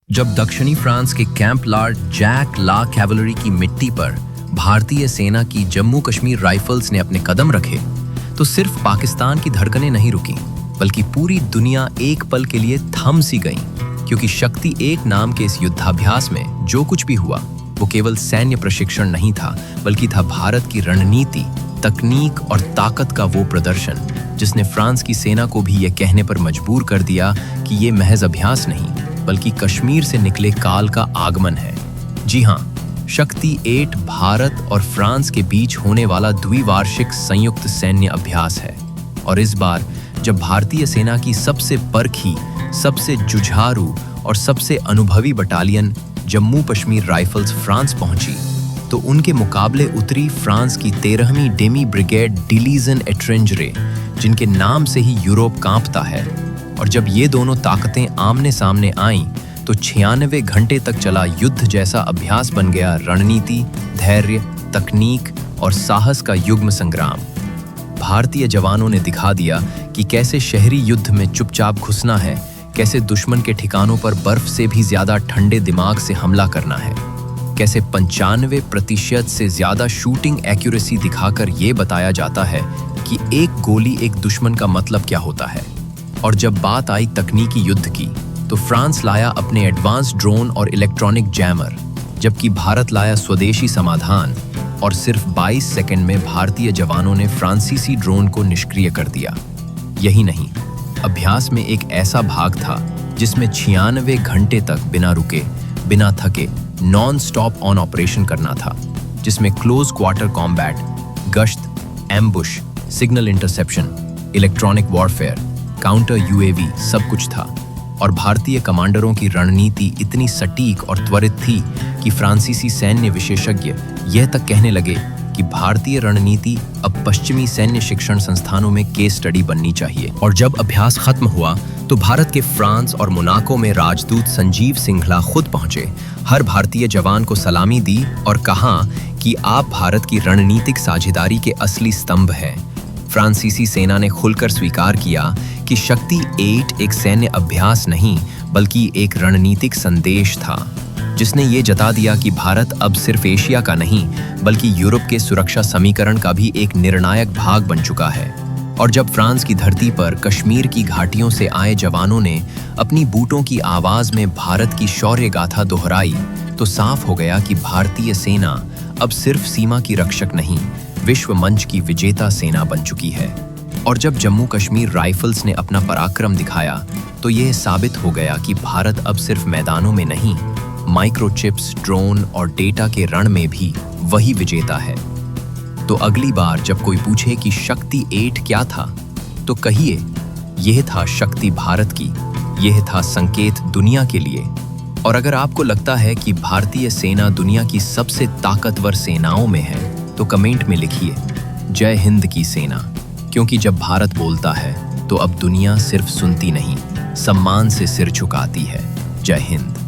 जब दक्षिणी फ्रांस के कैंप लार्ड जैक ला कैवलरी की मिट्टी पर भारतीय सेना की जम्मू कश्मीर राइफल्स ने अपने कदम रखे, तो सिर्फ पाकिस्तान की धड़कनें नहीं रुकी, बल्कि पूरी दुनिया एक पल के लिए थम सी गई, क्योंकि शक्ति 8 नाम के इस युद्धाभ्यास में जो कुछ भी हुआ वो केवल सैन्य प्रशिक्षण नहीं था, बल्कि था भारत की रणनीति, तकनीक और ताकत का वो प्रदर्शन जिसने फ्रांस की सेना को भी ये कहने पर मजबूर कर दिया कि ये महज अभ्यास नहीं, बल्कि कश्मीर से निकले काल का आगमन है। जी हाँ, शक्ति 8 भारत और फ्रांस के बीच होने वाला द्विवार्षिक संयुक्त सैन्य अभ्यास है। और इस बार जब भारतीय सेना की सबसे परखी, सबसे जुझारू और सबसे अनुभवी battalion Jammu Kashmir rifles France पहुंची, तो उनके मुकाबले उतरी फ्रांस की 13वीं डेमी ब्रिगेड डिलीजन एट्रेंजरे, जिनके नाम से ही यूरोप कांपता है। और जब ये दोनों ताकतें आमने सामने आईं, तो 96 घंटे तक चला युद्ध जैसा अभ्यास बन गया रणनीति, धैर्य, तकनीक और साहस का युग्म संग्राम। भारतीय जवानों ने दिखा दिया कि कैसे शहरी युद्ध में चुपचाप घुसना है, कैसे दुश्मन के ठिकानों पर बर्फ से भी ज्यादा ठंडे दिमाग से हमला करना है, कैसे 95% से ज्यादा शूटिंग एक्यूरेसी दिखाकर ये बताया जाता है कि एक गोली एक दुश्मन का मतलब क्या होता है। और जब बात आई तकनीकी युद्ध की, तो फ्रांस लाया अपने एडवांस ड्रोन और इलेक्ट्रॉनिक जैमर, जबकि भारत लाया स्वदेशी समाधान। और सिर्फ 22 सेकंड में भारतीय जवानों ने फ्रांसीसी ड्रोन को निष्क्रिय कर दिया। यही नहीं, अभ्यास में एक ऐसा भाग था जिसमें 96 घंटे तक बिना रुके, बिना थके, नॉन स्टॉप ऑन ऑपरेशन करना था, जिसमें क्लोज क्वार्टर कॉम्बैट, गश्त, ambush, signal interception, electronic warfare, counter UAV सब कुछ था। और भारतीय कमांडरों की रणनीति इतनी सटीक और त्वरित थी कि फ्रांसीसी सैन्य विशेषज्ञ यह तक कहने लगे कि भारतीय रणनीति अब पश्चिमी सैन्य शिक्षण संस्थानों में केस स्टडी बननी चाहिए। और जब अभ्यास खत्म हुआ, तो भारत के फ्रांस और मोनाको में राजदूत संजीव सिंघला खुद पहुंचे, हर भारतीय जवान को सलामी दी और कहा कि आप भारत की रणनीतिक साझेदारी के असली स्तंभ हैं। फ्रांसीसी सेना ने खुलकर स्वीकार किया कि शक्ति 8 एक सैन्य अभ्यास नहीं, बल्कि एक रणनीतिक संदेश था, जिसने ये जता दिया कि भारत अब सिर्फ एशिया का नहीं, बल्कि यूरोप के सुरक्षा समीकरण का भी एक निर्णायक भाग बन चुका है। और जब फ्रांस की धरती पर कश्मीर की घाटियों से आए जवानों ने अपनी बूटों की आवाज में भारत की शौर्य गाथा दोहराई, तो साफ हो गया कि भारतीय सेना अब सिर्फ सीमा की रक्षक नहीं, विश्व मंच की विजेता सेना बन चुकी है। और जब जम्मू कश्मीर राइफल्स ने अपना पराक्रम दिखाया, तो यह साबित हो गया कि भारत अब सिर्फ मैदानों में नहीं, माइक्रोचिप्स, ड्रोन और डेटा के रण में भी वही विजेता है। तो अगली बार जब कोई पूछे कि शक्ति 8 क्या था, तो कहिए, यह था शक्ति भारत की, यह था संकेत दुनिया के लिए। और अगर आपको लगता है कि भारतीय सेना दुनिया की सबसे ताकतवर सेनाओं में है, तो कमेंट में लिखिए, जय हिंद की सेना। क्योंकि जब भारत बोलता है, तो अब दुनिया सिर्फ सुनती नहीं, सम्मान से सिर झुकाती है। जय हिंद।